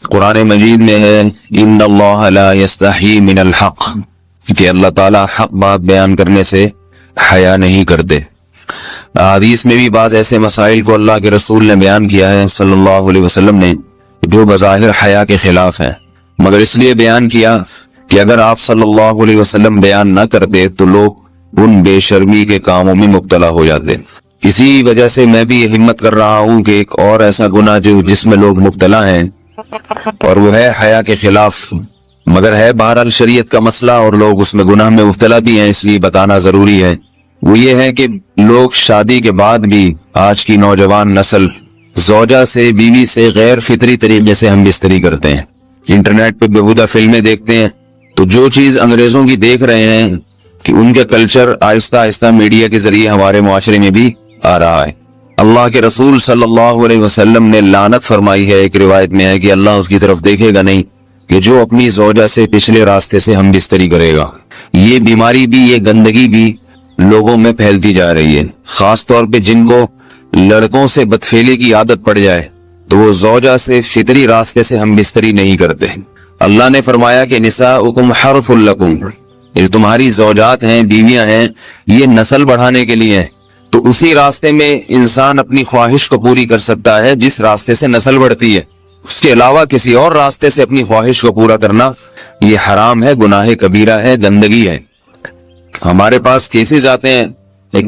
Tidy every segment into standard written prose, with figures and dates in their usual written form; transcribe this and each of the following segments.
قرآن مجید میں ہے ان اللہ لا یستحی من الحق، کہ اللہ تعالیٰ حق بات بیان کرنے سے حیا نہیں کرتے۔ حدیث میں بھی بعض ایسے مسائل کو اللہ کے رسول نے بیان کیا ہے صلی اللہ علیہ وسلم نے جو بظاہر حیا کے خلاف ہیں، مگر اس لیے بیان کیا کہ اگر آپ صلی اللہ علیہ وسلم بیان نہ کرتے تو لوگ ان بے شرمی کے کاموں میں مبتلا ہو جاتے۔ اسی وجہ سے میں بھی یہ ہمت کر رہا ہوں کہ ایک اور ایسا گناہ جس میں لوگ مبتلا ہیں اور وہ ہے حیا کے خلاف، مگر ہے بہرحال شریعت کا مسئلہ اور لوگ اس میں گناہ میں مبتلا بھی ہیں، اس لیے بتانا ضروری ہے۔ وہ یہ ہے کہ لوگ شادی کے بعد بھی آج کی نوجوان نسل زوجہ سے، بیوی سے غیر فطری طریقے سے ہم بستری کرتے ہیں، انٹرنیٹ پہ بیہودہ فلمیں دیکھتے ہیں، تو جو چیز انگریزوں کی دیکھ رہے ہیں کہ ان کے کلچر آہستہ آہستہ میڈیا کے ذریعے ہمارے معاشرے میں بھی آ رہا ہے۔ اللہ کے رسول صلی اللہ علیہ وسلم نے لعنت فرمائی ہے، ایک روایت میں ہے کہ اللہ اس کی طرف دیکھے گا نہیں کہ جو اپنی زوجہ سے پچھلے راستے سے ہم بستری کرے گا۔ یہ بیماری بھی، یہ گندگی بھی لوگوں میں پھیلتی جا رہی ہے، خاص طور پہ جن کو لڑکوں سے بدفعلی کی عادت پڑ جائے تو وہ زوجہ سے فطری راستے سے ہم بستری نہیں کرتے۔ اللہ نے فرمایا کہ نساؤکم حرث لکم، یہ تمہاری زوجات ہیں، بیویاں ہیں، یہ نسل بڑھانے کے لیے ہیں، تو اسی راستے میں انسان اپنی خواہش کو پوری کر سکتا ہے جس راستے سے نسل بڑھتی ہے۔ اس کے علاوہ کسی اور راستے سے اپنی خواہش کو پورا کرنا یہ حرام ہے، گناہ کبیرہ ہے، گندگی ہے۔ ہمارے پاس کیسز آتے ہیں، ایک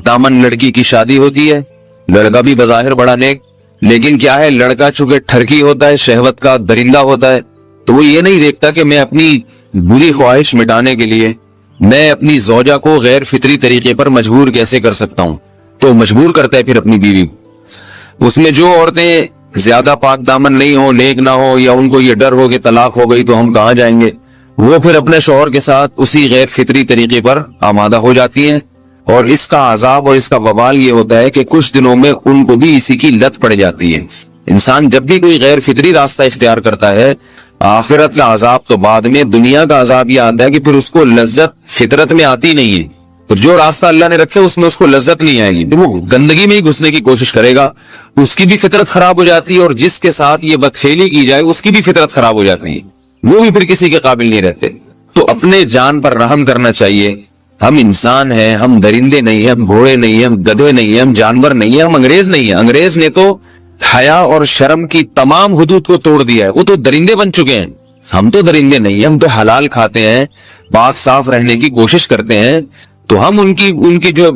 دامن لڑکی کی شادی ہوتی ہے، لڑکا بھی بظاہر بڑا نیک، لیکن کیا ہے، لڑکا چونکہ ٹھرکی ہوتا ہے، شہوت کا درندہ ہوتا ہے، تو وہ یہ نہیں دیکھتا کہ میں اپنی بری خواہش مٹانے کے لیے میں اپنی زوجہ کو غیر فطری طریقے پر مجبور کیسے کر سکتا ہوں، تو مجبور کرتا ہے پھر اپنی بیوی کو۔ اس میں جو عورتیں زیادہ پاک دامن نہیں ہو، نیک نہ ہو، یا ان کو یہ ڈر ہو کہ طلاق ہو گئی تو ہم کہاں جائیں گے، وہ پھر اپنے شوہر کے ساتھ اسی غیر فطری طریقے پر آمادہ ہو جاتی ہیں، اور اس کا عذاب اور اس کا وبال یہ ہوتا ہے کہ کچھ دنوں میں ان کو بھی اسی کی لت پڑ جاتی ہے۔ انسان جب بھی کوئی غیر فطری راستہ اختیار کرتا ہے، آخرت کا عذاب تو بعد میں، دنیا کا عذاب یہ آتا ہے کہ پھر اس کو لذت فطرت میں آتی نہیں ہے، پھر جو راستہ اللہ نے رکھے اس میں اس کو لذت نہیں آئے گی، تو وہ گندگی میں ہی گھسنے کی کوشش کرے گا، اس کی بھی فطرت خراب ہو جاتی ہے، اور جس کے ساتھ یہ بدفعلی کی جائے اس کی بھی فطرت خراب ہو جاتی ہے، وہ بھی پھر کسی کے قابل نہیں رہتے۔ تو اپنے جان پر رحم کرنا چاہیے۔ ہم انسان ہیں، ہم درندے نہیں ہیں، ہم گھوڑے نہیں ہیں، ہم گدھے نہیں ہیں، ہم جانور نہیں ہیں، ہم انگریز نہیں ہیں۔ انگریز نے تو حیا اور شرم کی تمام حدود کو توڑ دیا ہے، وہ تو درندے بن چکے ہیں۔ ہم تو درندے نہیں ہیں، ہم تو حلال کھاتے ہیں، پاک صاف رہنے کی کوشش کرتے ہیں، تو ہم ان کی جو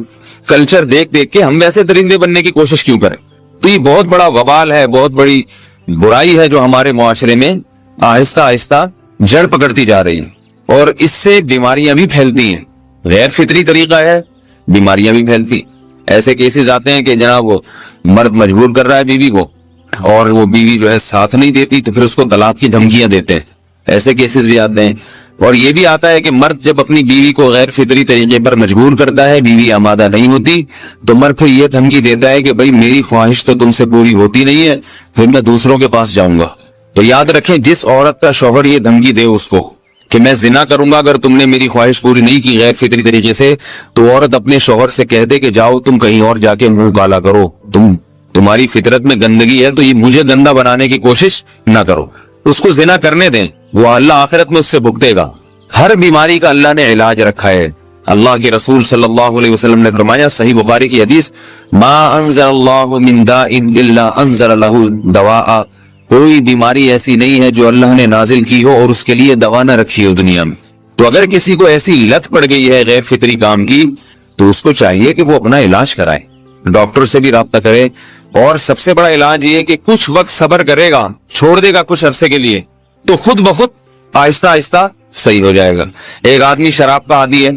کلچر دیکھ کے ہم ویسے درندے بننے کی کوشش کیوں کریں؟ تو یہ بہت بڑا وبال ہے، بہت بڑی برائی ہے جو ہمارے معاشرے میں آہستہ آہستہ جڑ پکڑتی جا رہی ہے، اور اس سے بیماریاں بھی پھیلتی ہیں۔ غیر فطری طریقہ ہے، بیماریاں بھی پھیلتی۔ ایسے کیسز آتے ہیں کہ جناب وہ مرد مجبور کر رہا ہے بیوی کو، اور وہ بیوی جو ہے ساتھ نہیں دیتی، تو پھر اس کو طلاق کی دھمکیاں دیتے ہیں۔ ایسے کیسز بھی آتے ہیں، اور یہ بھی آتا ہے کہ مرد جب اپنی بیوی کو غیر فطری طریقے پر مجبور کرتا ہے، بیوی آمادہ نہیں ہوتی، تو مرد پھر یہ دھمکی دیتا ہے کہ بھائی میری خواہش تو تم سے پوری ہوتی نہیں ہے، پھر میں دوسروں کے پاس جاؤں گا۔ تو یاد رکھیں، جس عورت کا شوہر یہ دھمکی دے اس کو کہ میں زنا کروں گا اگر تم نے میری خواہش پوری نہیں کی غیر فطری طریقے سے، تو عورت اپنے شوہر سے کہہ دے کہ جاؤ تم کہیں اور جا کے منہ کالا کرو، تمہاری فطرت میں گندگی ہے تو یہ مجھے گندا بنانے کی کوشش نہ کرو، اس کو زنا کرنے دیں، وہ اللہ آخرت میں اس سے بھگتے گا۔ ہر بیماری کا اللہ نے علاج رکھا ہے۔ اللہ کے رسول صلی اللہ علیہ وسلم نے فرمایا، صحیح بخاری کی حدیث، ما انزل اللہ من داء الا انزل له دواء، کوئی بیماری ایسی نہیں ہے جو اللہ نے نازل کی ہو اور اس کے لیے دوا نہ رکھی ہو دنیا میں۔ تو اگر کسی کو ایسی لت پڑ گئی ہے غیر فطری کام کی، تو اس کو چاہیے کہ وہ اپنا علاج کرائے، ڈاکٹر سے بھی رابطہ کرے، اور سب سے بڑا علاج یہ کہ کچھ وقت صبر کرے گا، چھوڑ دے گا کچھ عرصے کے لیے، تو خود بخود آہستہ آہستہ صحیح ہو جائے گا۔ ایک آدمی شراب کا عادی ہے،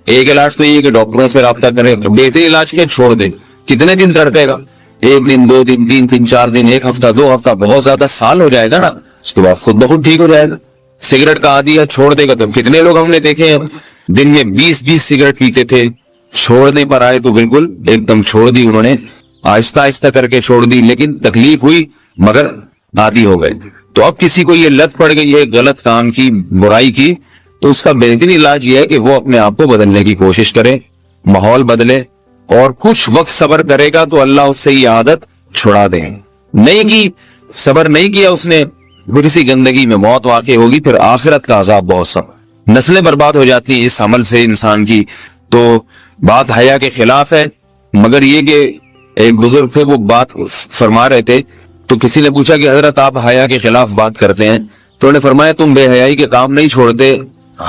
ایک علاج تو یہ کہ ڈاکٹروں سے رابطہ کرے، بہتر علاج کیا، چھوڑ دے۔ کتنے دن تڑپے گا؟ ایک دن، دو دن، تین دن، چار دن، ایک ہفتہ، دو ہفتہ، بہت زیادہ سال ہو جائے گا نا، اس کے بعد خود بخود ٹھیک ہو جائے گا۔ سگریٹ کا عادی ہے، چھوڑ دے گا، تو کتنے لوگ ہم نے دیکھے ہیں دن میں 20 سگریٹ پیتے تھے، چھوڑنے پر آئے تو بالکل ایک دم چھوڑ دی انہوں نے، آہستہ آہستہ کر کے چھوڑ دی، لیکن تکلیف ہوئی مگر عادی ہو گئے۔ تو اب کسی کو یہ لت پڑ گئی ہے غلط کام کی، برائی کی، تو اس کا بہترین علاج یہ ہے کہ وہ اپنے آپ کو بدلنے کی کوشش کرے، ماحول بدلے، اور کچھ وقت صبر کرے گا تو اللہ اس سے یہ عادت چھڑا دے۔ نہیں کی، صبر نہیں کیا اس نے، پھر اسی گندگی میں موت واقع ہوگی، پھر آخرت کا عذاب بہت سخت، نسلیں برباد ہو جاتی ہیں اس عمل سے انسان کی۔ تو بات حیا کے خلاف ہے، مگر یہ کہ ایک بزرگ تھے وہ بات فرما رہے تھے، تو کسی نے پوچھا کہ حضرت آپ حیا کے خلاف بات کرتے ہیں، تو انہوں نے فرمایا تم بے حیائی کے کام نہیں چھوڑتے،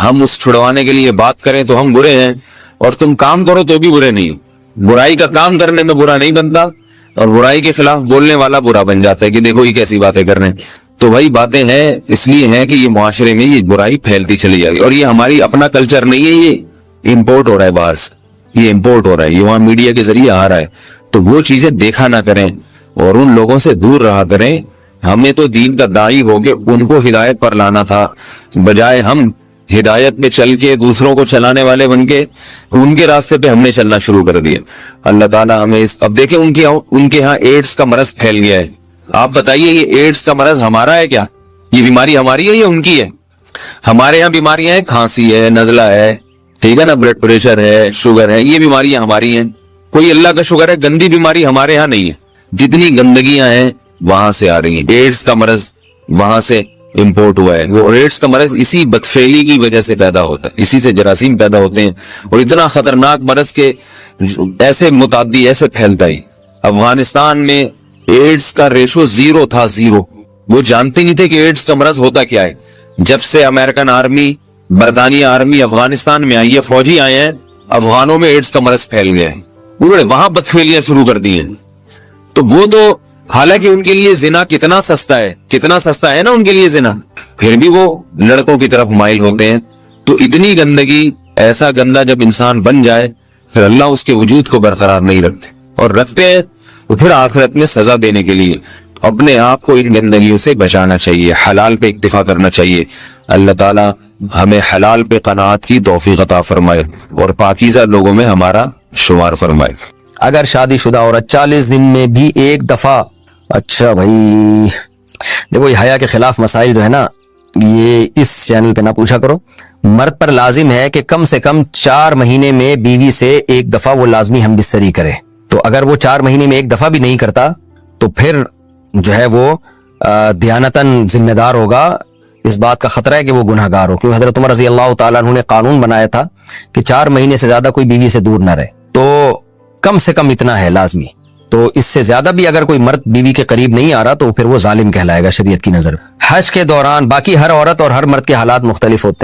ہم اس چھڑوانے کے لیے بات کریں تو ہم برے ہیں، اور تم کام کرو تو بھی برے نہیں ہو۔ برائی کا کام کرنے میں برا نہیں بنتا، اور برائی کے خلاف بولنے والا برا بن جاتا ہے کہ دیکھو یہ کیسی باتیں کر رہے ہیں۔ تو وہی باتیں ہیں، اس لیے ہیں کہ یہ معاشرے میں یہ برائی پھیلتی چلی جائے گی، اور یہ ہماری اپنا کلچر نہیں ہے، یہ امپورٹ ہو رہا ہے باہر سے، یہ امپورٹ ہو رہا ہے، یہ وہاں میڈیا کے ذریعے آ رہا ہے۔ تو وہ چیزیں دیکھا نہ کریں اور ان لوگوں سے دور رہا کریں۔ ہمیں تو دین کا داعی ہو کے ان کو ہدایت پر لانا تھا، بجائے ہم ہدایت پہ چل کے دوسروں کو چلانے والے بن کے ان کے راستے پہ ہم نے چلنا شروع کر دیا۔ اللہ تعالیٰ ہمیں اب دیکھیں ان کے ہاں ایڈز کا مرض پھیل گیا ہے۔ آپ بتائیے یہ ایڈز کا مرض ہمارا ہے کیا؟ یہ بیماری ہماری ہے یا ان کی ہے؟ ہمارے یہاں بیماریاں ہیں، کھانسی ہے، نزلہ ہے، ٹھیک ہے نا، بلڈ پریشر ہے، شوگر ہے، یہ بیماریاں ہماری ہیں۔ کوئی اللہ کا شکر ہے گندی بیماری ہمارے ہاں نہیں ہے۔ جتنی گندگیاں ہیں وہاں سے آ رہی ہیں، ایڈز کا مرض وہاں سے امپورٹ ہوا ہے۔ وہ ایڈز کا مرض اسی بدفعلی کی وجہ سے پیدا ہوتا ہے، اسی سے جراثیم پیدا ہوتے ہیں، اور اتنا خطرناک مرض کے ایسے متعدی ایسے پھیلتا ہے۔ افغانستان میں ایڈز کا ریشو 0 تھا، 0۔ وہ جانتے نہیں تھے کہ ایڈز کا مرض ہوتا کیا ہے۔ جب سے امریکن آرمی، برطانیہ آرمی افغانستان میں آئی ہے، فوجی آئے ہیں، افغانوں میں ایڈز کا مرض پھیل گیا ہے، انہوں نے وہاں بدفعلیاں شروع کر دی ہیں۔ تو وہ تو حالانکہ ان کے لیے زنا کتنا سستا ہے، کتنا سستا ہے نا ان کے لیے زنا، پھر بھی وہ لڑکوں کی طرف مائل ہوتے ہیں۔ تو اتنی گندگی، ایسا گندا جب انسان بن جائے پھر اللہ اس کے وجود کو برقرار نہیں رکھتے، اور رکھتے ہیں تو پھر آخرت میں سزا دینے کے لیے اپنے آپ کو ان گندگیوں سے بچانا چاہیے، حلال پہ اکتفا کرنا چاہیے۔ اللہ تعالیٰ ہمیں حلال پہ قناعت کی توفیق عطا فرمائے اور پاکیزہ لوگوں میں ہمارا شمار فرمائے۔ اگر شادی شدہ عورت 40 دن میں بھی ایک دفعہ، اچھا بھائی دیکھو یہ حیا کے خلاف مسائل جو ہے نا یہ اس چینل پہ نہ پوچھا کرو۔ مرد پر لازم ہے کہ کم سے کم 4 مہینے میں بیوی سے ایک دفعہ وہ لازمی ہم بستری کرے۔ تو اگر وہ 4 مہینے میں ایک دفعہ بھی نہیں کرتا تو پھر جو ہے وہ دیانتاً ذمہ دار ہوگا، اس بات کا خطرہ ہے کہ وہ گناہ گار ہو، کیونکہ حضرت عمر رضی اللہ تعالیٰ عنہ نے قانون بنایا تھا کہ 4 مہینے سے زیادہ کوئی بیوی سے دور نہ رہے۔ تو کم سے کم اتنا ہے لازمی، تو اس سے زیادہ بھی اگر کوئی مرد بیوی کے قریب نہیں آ رہا تو پھر وہ ظالم کہلائے گا شریعت کی نظر۔ حج کے دوران باقی ہر عورت اور ہر مرد کے حالات مختلف ہوتے ہیں۔